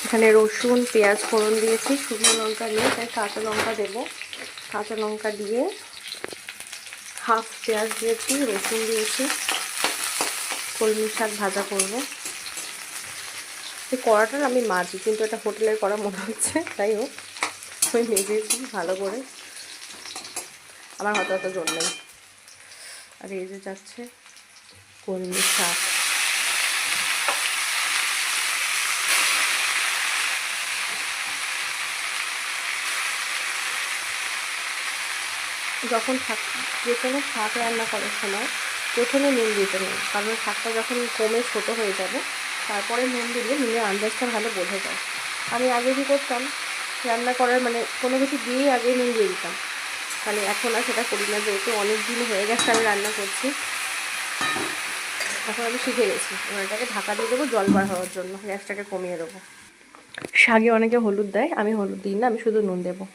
এখানে রসুন পেঁয়াজ ফোড়ন দিয়েছি, শুকনো লঙ্কা দিয়ে, তাই কাঁচা লঙ্কা দেবো। কাঁচা লঙ্কা দিয়ে হাফ পেঁয়াজ দিয়েছি, রসুন দিয়েছি, কলমি শাক ভাজা করবো। এই কড়াটার আমি মাজি, কিন্তু এটা হোটেলের কড়া মনে হচ্ছে, তাই হোক আমি মেজেছি ভালো করে, আমার হয়তো অত জোর নেই। আর এই যে যাচ্ছে কলমি শাক। যখন শাক, যে কোনো শাক রান্না করার সময় প্রথমে নুন দিতে নেই, কারণ শাকটা যখন কমে ছোটো হয়ে যাবে তারপরে নুন দিলে নুনের আন্দাজটা ভালো বোঝা যায়। আমি আগে কী করতাম, রান্না করার মানে কোনো কিছু দিয়েই আগে নুন দিয়ে দিতাম, তাহলে এখন আর সেটা করি না, যেহেতু অনেক দিন হয়ে গেছে আমি রান্না করছি, এখন আমি শিখে গেছি। এবার এটাকে ঢাকা দিয়ে দেবো জল বার হওয়ার জন্য, গ্যাসটাকে কমিয়ে দেবো। শাকে অনেকে হলুদ দেয়, আমি হলুদ দিই না, আমি শুধু নুন দেবো।